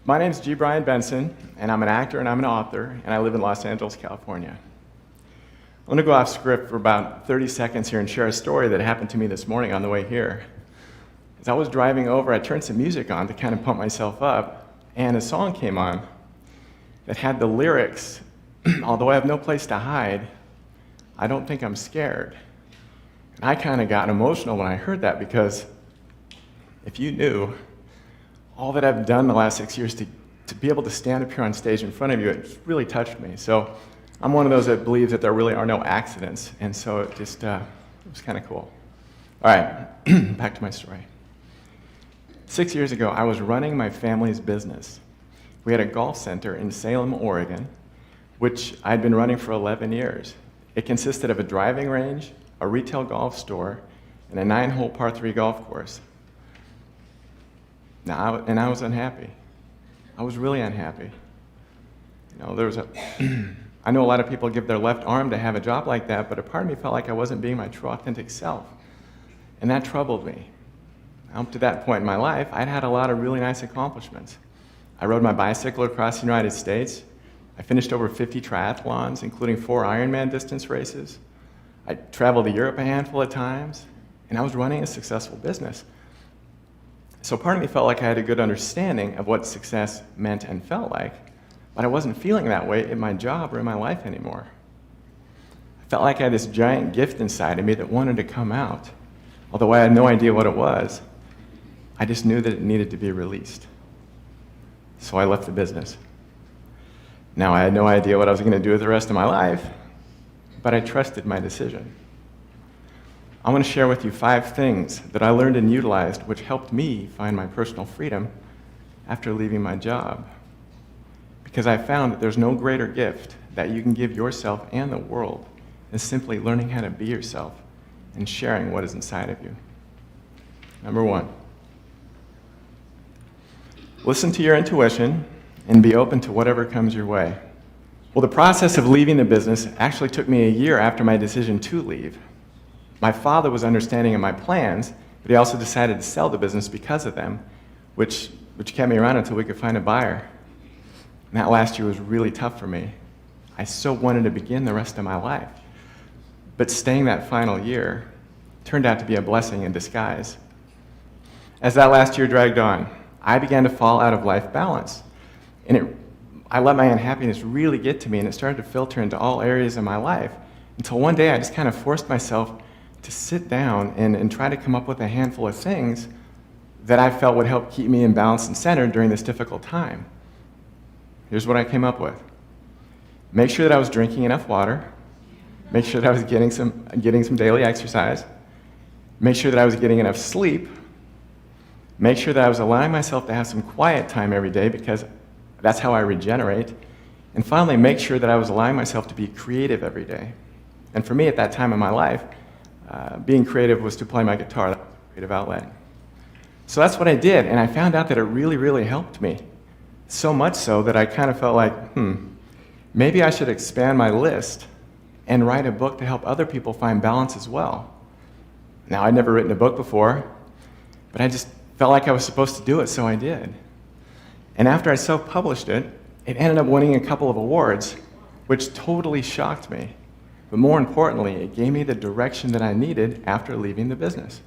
My name is G. Brian Benson, and I'm an actor and I'm an author, and I live in Los Angeles, California. I'm going to go off script for about 30 seconds here and share a story that happened to me this morning on the way here. As I was driving over, I turned some music on to kind of pump myself up, and a song came on that had the lyrics, "Although I have no place to hide, I don't think I'm scared." And I kind of got emotional when I heard that, because if you knew all that I've done the last 6 years to be able to stand up here on stage in front of you, it really touched me. So I'm one of those that believes that there really are no accidents, and so it just it was kind of cool. All right, back to my story. 6 years ago, I was running my family's business. We had a golf center in Salem, Oregon, which I'd been running for 11 years. It consisted of a driving range, a retail golf store, and a 9-hole par 3 golf course. I was unhappy. I was really unhappy. You know, I know a lot of people give their left arm to have a job like that, but a part of me felt like I wasn't being my true, authentic self. And that troubled me. Up to that point in my life, I'd had a lot of really nice accomplishments. I rode my bicycle across the United States. I finished over 50 triathlons, including 4 Ironman distance races. I traveled to Europe a handful of times, and I was running a successful business. So part of me felt like I had a good understanding of what success meant and felt like, but I wasn't feeling that way in my job or in my life anymore. I felt like I had this giant gift inside of me that wanted to come out. Although I had no idea what it was, I just knew that it needed to be released. So I left the business. Now, I had no idea what I was going to do with the rest of my life, but I trusted my decision. I want to share with you 5 things that I learned and utilized which helped me find my personal freedom after leaving my job. Because I found that there's no greater gift that you can give yourself and the world than simply learning how to be yourself and sharing what is inside of you. Number 1, listen to your intuition and be open to whatever comes your way. Well, the process of leaving the business actually took me a year after my decision to leave. My father was understanding of my plans, but he also decided to sell the business because of them, which kept me around until we could find a buyer. And that last year was really tough for me. I so wanted to begin the rest of my life. But staying that final year turned out to be a blessing in disguise. As that last year dragged on, I began to fall out of life balance. And I let my unhappiness really get to me, and it started to filter into all areas of my life, until one day I just kind of forced myself to sit down and try to come up with a handful of things that I felt would help keep me in balance and centered during this difficult time. Here's what I came up with. Make sure that I was drinking enough water. Make sure that I was getting some daily exercise. Make sure that I was getting enough sleep. Make sure that I was allowing myself to have some quiet time every day, because that's how I regenerate. And finally, make sure that I was allowing myself to be creative every day. And for me at that time in my life, being creative was to play my guitar. That was a creative outlet. So that's what I did, and I found out that it really, really helped me. So much so that I kind of felt like, maybe I should expand my list and write a book to help other people find balance as well. Now, I'd never written a book before, but I just felt like I was supposed to do it, so I did. And after I self-published it, it ended up winning a couple of awards, which totally shocked me. But more importantly, it gave me the direction that I needed after leaving the business.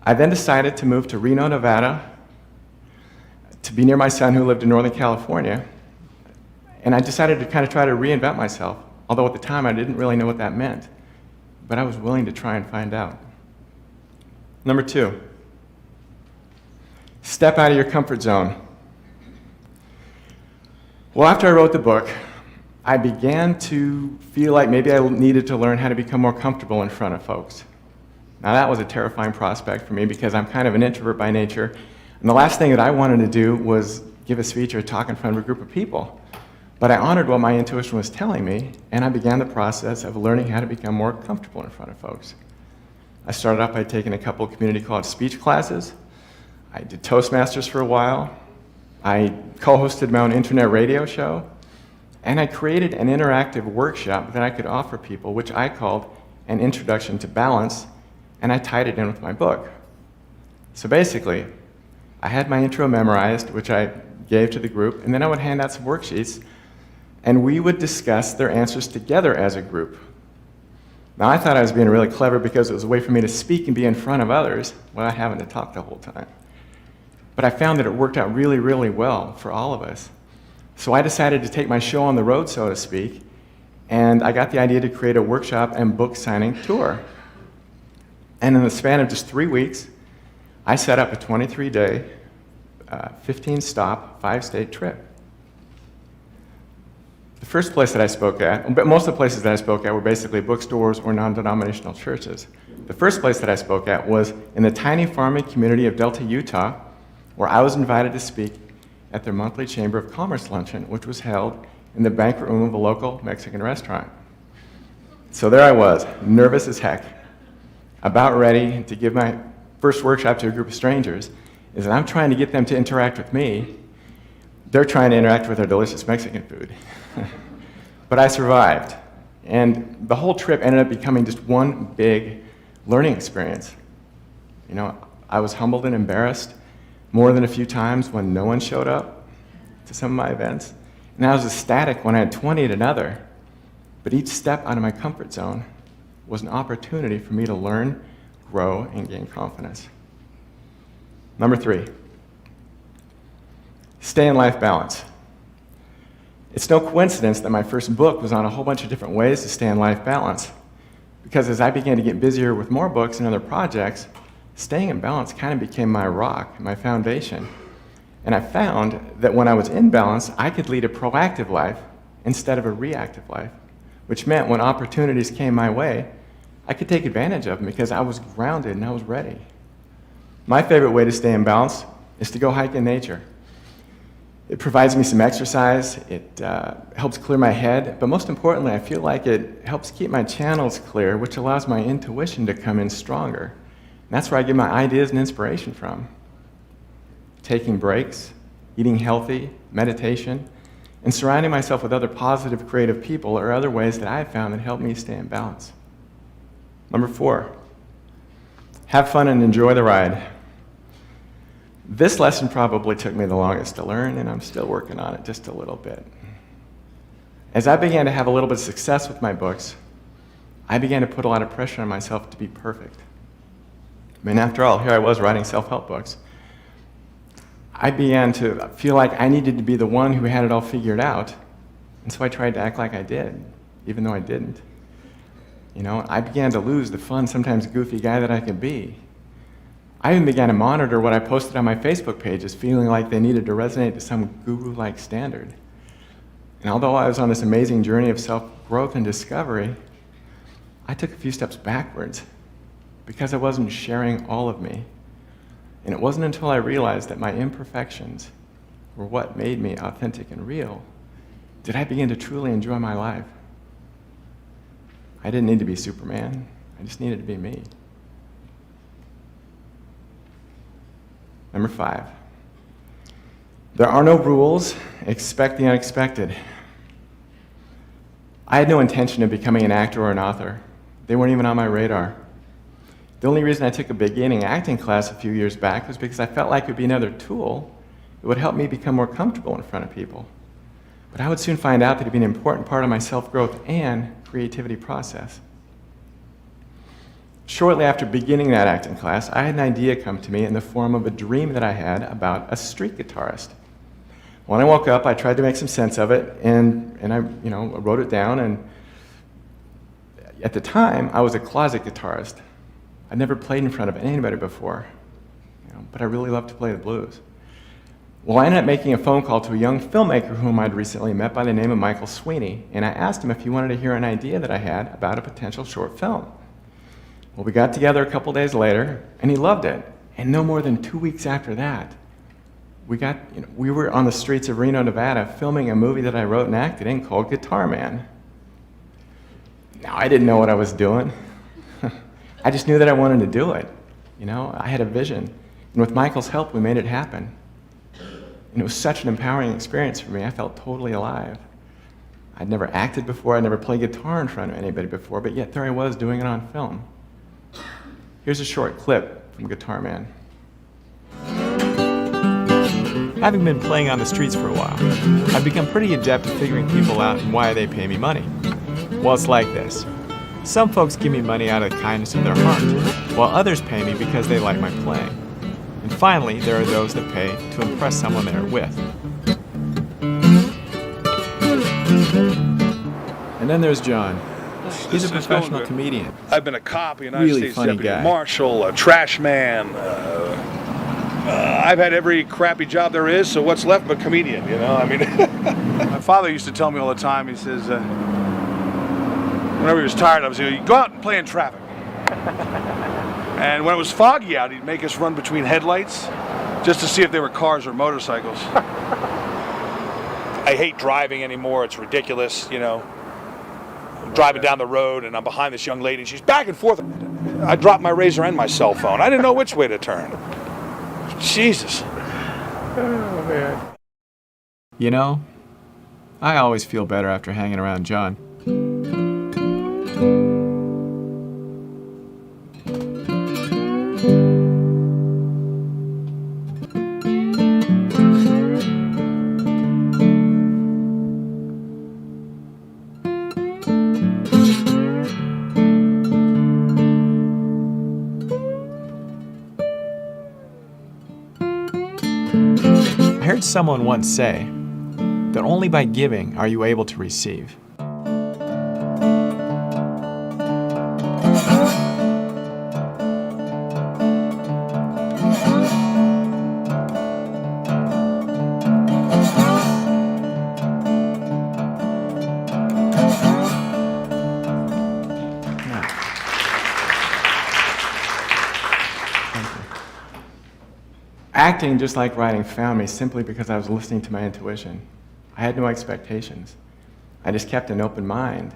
I then decided to move to Reno, Nevada, to be near my son who lived in Northern California. And I decided to kind of try to reinvent myself, although at the time I didn't really know what that meant. But I was willing to try and find out. Number 2, step out of your comfort zone. Well, after I wrote the book, I began to feel like maybe I needed to learn how to become more comfortable in front of folks. Now, that was a terrifying prospect for me, because I'm kind of an introvert by nature, and the last thing that I wanted to do was give a speech or talk in front of a group of people. But I honored what my intuition was telling me, and I began the process of learning how to become more comfortable in front of folks. I started off by taking a couple of community college speech classes. I did Toastmasters for a while. I co-hosted my own internet radio show. And I created an interactive workshop that I could offer people, which I called An Introduction to Balance, and I tied it in with my book. So basically, I had my intro memorized, which I gave to the group, and then I would hand out some worksheets, and we would discuss their answers together as a group. Now, I thought I was being really clever because it was a way for me to speak and be in front of others without having to talk the whole time. But I found that it worked out really, really well for all of us. So I decided to take my show on the road, so to speak, and I got the idea to create a workshop and book signing tour. And in the span of just 3 weeks, I set up a 23-day, 15-stop, 5-state trip. The first place that I spoke at, but most of the places that I spoke at were basically bookstores or non-denominational churches. The first place that I spoke at was in the tiny farming community of Delta, Utah, where I was invited to speak at their monthly Chamber of Commerce luncheon, which was held in the banquet room of a local Mexican restaurant. So there I was, nervous as heck, about ready to give my first workshop to a group of strangers, is that I'm trying to get them to interact with me. They're trying to interact with their delicious Mexican food. But I survived. And the whole trip ended up becoming just one big learning experience. You know, I was humbled and embarrassed more than a few times when no one showed up to some of my events. And I was ecstatic when I had 20 at another. But each step out of my comfort zone was an opportunity for me to learn, grow, and gain confidence. Number 3, stay in life balance. It's no coincidence that my first book was on a whole bunch of different ways to stay in life balance. Because as I began to get busier with more books and other projects, staying in balance kind of became my rock, my foundation. And I found that when I was in balance, I could lead a proactive life instead of a reactive life, which meant when opportunities came my way, I could take advantage of them because I was grounded and I was ready. My favorite way to stay in balance is to go hike in nature. It provides me some exercise, it helps clear my head, but most importantly, I feel like it helps keep my channels clear, which allows my intuition to come in stronger. And that's where I get my ideas and inspiration from. Taking breaks, eating healthy, meditation, and surrounding myself with other positive, creative people are other ways that I've found that help me stay in balance. Number 4, have fun and enjoy the ride. This lesson probably took me the longest to learn, and I'm still working on it just a little bit. As I began to have a little bit of success with my books, I began to put a lot of pressure on myself to be perfect. I mean, after all, here I was writing self-help books. I began to feel like I needed to be the one who had it all figured out, and so I tried to act like I did, even though I didn't. You know, I began to lose the fun, sometimes goofy guy that I could be. I even began to monitor what I posted on my Facebook pages, feeling like they needed to resonate to some guru-like standard. And although I was on this amazing journey of self-growth and discovery, I took a few steps backwards because I wasn't sharing all of me. And it wasn't until I realized that my imperfections were what made me authentic and real did I begin to truly enjoy my life. I didn't need to be Superman. I just needed to be me. Number 5, there are no rules, expect the unexpected. I had no intention of becoming an actor or an author. They weren't even on my radar. The only reason I took a beginning acting class a few years back was because I felt like it would be another tool that would help me become more comfortable in front of people. But I would soon find out that it'd be an important part of my self-growth and creativity process. Shortly after beginning that acting class, I had an idea come to me in the form of a dream that I had about a street guitarist. When I woke up, I tried to make some sense of it, and I wrote it down, and at the time, I was a closet guitarist. I'd never played in front of anybody before, but I really loved to play the blues. Well, I ended up making a phone call to a young filmmaker whom I'd recently met by the name of Michael Sweeney, and I asked him if he wanted to hear an idea that I had about a potential short film. Well, we got together a couple days later, and he loved it. And no more than 2 weeks after that, we were on the streets of Reno, Nevada, filming a movie that I wrote and acted in called Guitar Man. Now, I didn't know what I was doing. I just knew that I wanted to do it. I had a vision. And with Michael's help, we made it happen. And it was such an empowering experience for me. I felt totally alive. I'd never acted before. I'd never played guitar in front of anybody before, but yet there I was doing it on film. Here's a short clip from Guitar Man. Having been playing on the streets for a while, I've become pretty adept at figuring people out and why they pay me money. Well, it's like this. Some folks give me money out of the kindness of their heart, while others pay me because they like my playing. And finally, there are those that pay to impress someone they're with. And then there's John. He's a professional comedian. I've been a cop, a United Really States funny Deputy guy. Marshal, a trash man. I've had every crappy job there is, so what's left but comedian, you know? I mean, my father used to tell me all the time, he says, whenever he was tired, I was saying, go out and play in traffic. And when it was foggy out, he'd make us run between headlights just to see if they were cars or motorcycles. I hate driving anymore, it's ridiculous, you know. I'm driving down the road and I'm behind this young lady, she's back and forth. I dropped my razor and my cell phone. I didn't know which way to turn. Jesus. Oh, man. You know, I always feel better after hanging around John. I heard someone once say that only by giving are you able to receive. Acting, just like writing, found me simply because I was listening to my intuition. I had no expectations. I just kept an open mind,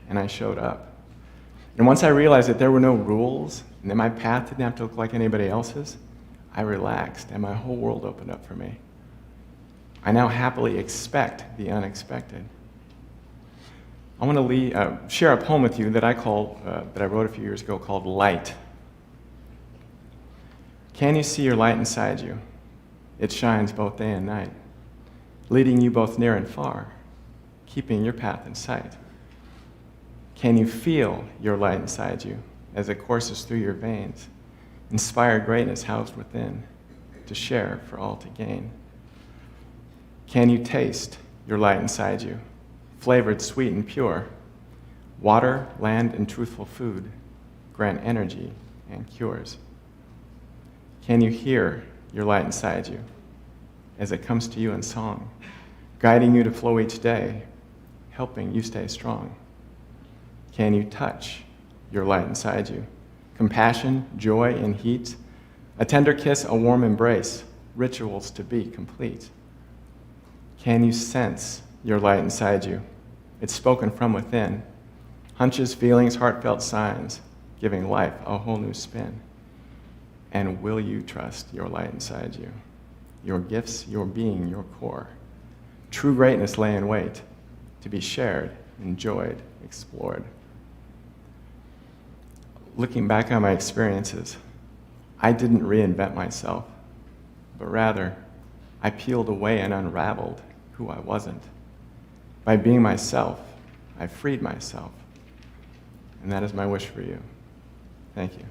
and I showed up. And once I realized that there were no rules, and that my path didn't have to look like anybody else's, I relaxed, and my whole world opened up for me. I now happily expect the unexpected. I want to share a poem with you that I wrote a few years ago called Light. Can you see your light inside you? It shines both day and night, leading you both near and far, keeping your path in sight. Can you feel your light inside you as it courses through your veins, inspired greatness housed within, to share for all to gain? Can you taste your light inside you, flavored sweet and pure? Water, land, and truthful food grant energy and cures. Can you hear your light inside you as it comes to you in song, guiding you to flow each day, helping you stay strong? Can you touch your light inside you? Compassion, joy, and heat, a tender kiss, a warm embrace, rituals to be complete. Can you sense your light inside you? It's spoken from within, hunches, feelings, heartfelt signs, giving life a whole new spin. And will you trust your light inside you? Your gifts, your being, your core. True greatness lay in wait, to be shared, enjoyed, explored. Looking back on my experiences, I didn't reinvent myself, but rather, I peeled away and unraveled who I wasn't. By being myself, I freed myself. And that is my wish for you. Thank you.